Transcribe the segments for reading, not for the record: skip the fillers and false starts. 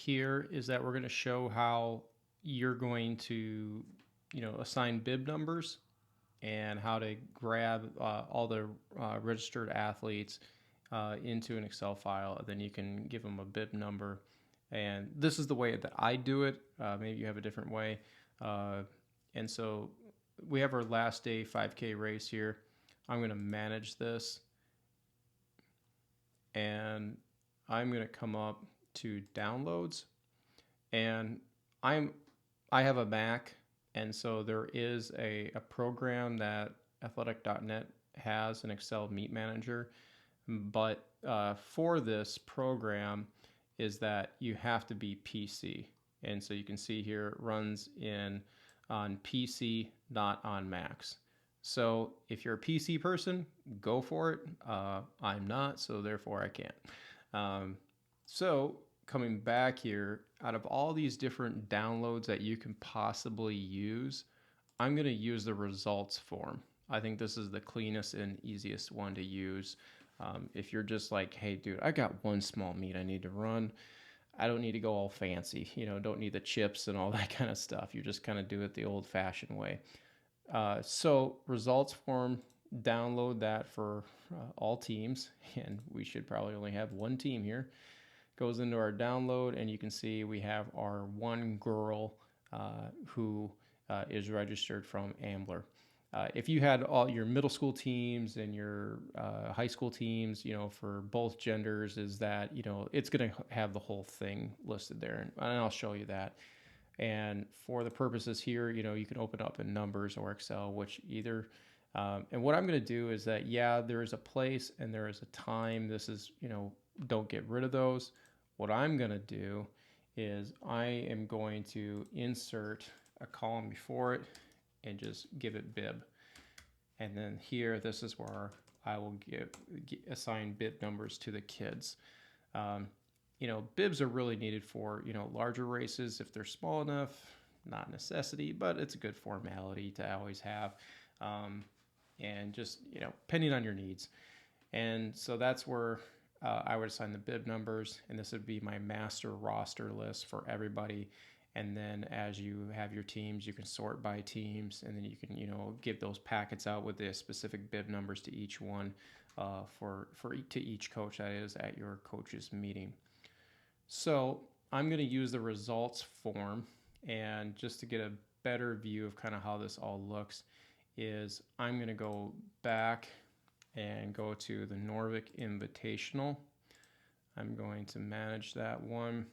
here is that we're going to show how you're going to, assign bib numbers and how to grab all the registered athletes into an Excel file. And then you can give them a bib number. And this is the way that I do it. Maybe you have a different way. And so we have our last day 5K race here. I'm going to manage this. And I'm going to come up to downloads. And I have a Mac, and so there is a program that athletic.net has, an Excel Meet Manager. But for this program is that you have to be PC. And so you can see here it runs on PC, not on Macs. So if you're a PC person, go for it. I'm not, so therefore I can't. So coming back here, out of all these different downloads that you can possibly use, I'm going to use the results form. I think this is the cleanest and easiest one to use. If you're just like, hey, dude, I got one small meet I need to run. I don't need to go all fancy, don't need the chips and all that kind of stuff. You just kind of do it the old fashioned way. So results form, download that for all teams. And we should probably only have one team here. Goes into our download, and you can see we have our one girl who is registered from Ambler. If you had all your middle school teams and your high school teams, for both genders, is that, it's going to have the whole thing listed there. And I'll show you that. And for the purposes here, you can open up in Numbers or Excel, which either. And what I'm going to do is that, there is a place and there is a time. This is, don't get rid of those. What I'm going to do is I am going to insert a column before it and just give it bib. And then here, this is where I will assign bib numbers to the kids. Bibs are really needed for, larger races if they're small enough, not a necessity, but it's a good formality to always have. And just, depending on your needs. And so that's where I would assign the bib numbers, and this would be my master roster list for everybody. And then as you have your teams, you can sort by teams, and then you can, give those packets out with the specific bib numbers to each one to each coach, that is, at your coach's meeting. So I'm going to use the results form, and just to get a better view of kind of how this all looks is I'm going to go back and go to the Norvik Invitational. I'm going to manage that one.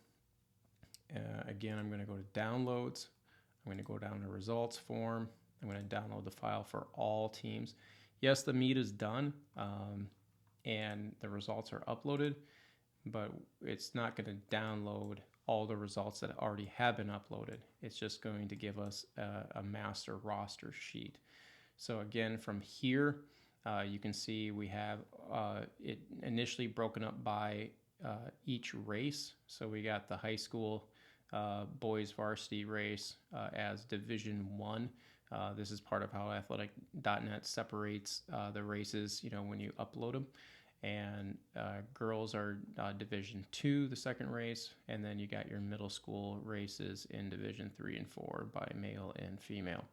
Again, I'm going to go to downloads. I'm going to go down to results form. I'm going to download the file for all teams. Yes, the meet is done and the results are uploaded, but it's not going to download all the results that already have been uploaded. It's just going to give us a master roster sheet. So again, from here, you can see we have it initially broken up by each race. So we got the high school boys varsity race as Division 1. This is part of how athletic.net separates the races, when you upload them. And girls are Division 2, the second race. And then you got your middle school races in Division 3 and 4 by male and female.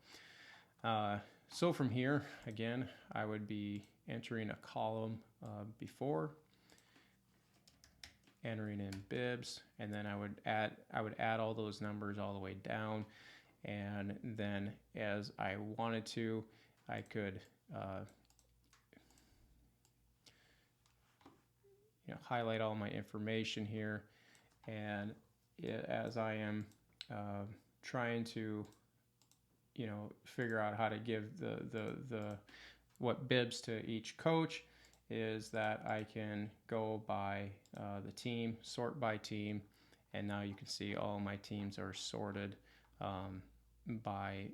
So from here, again, I would be entering a column before, entering in bibs, and then I would add all those numbers all the way down. And then as I wanted to, I could highlight all my information here. And as I am trying to figure out how to give the what bibs to each coach, is that I can go by the team, sort by team, and now you can see all my teams are sorted by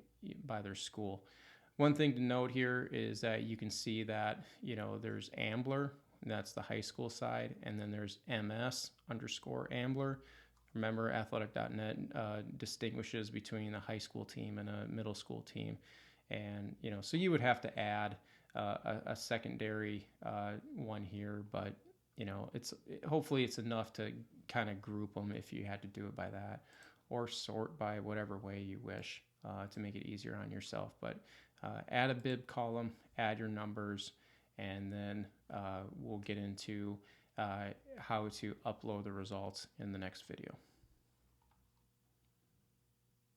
their school. One thing to note here is that you can see that there's Ambler, that's the high school side, and then there's MS_Ambler. Remember, athletic.net distinguishes between a high school team and a middle school team. And, so you would have to add a secondary one here, but, hopefully it's enough to kind of group them if you had to do it by that, or sort by whatever way you wish to make it easier on yourself. But add a BIB column, add your numbers, and then we'll get into how to upload the results in the next video.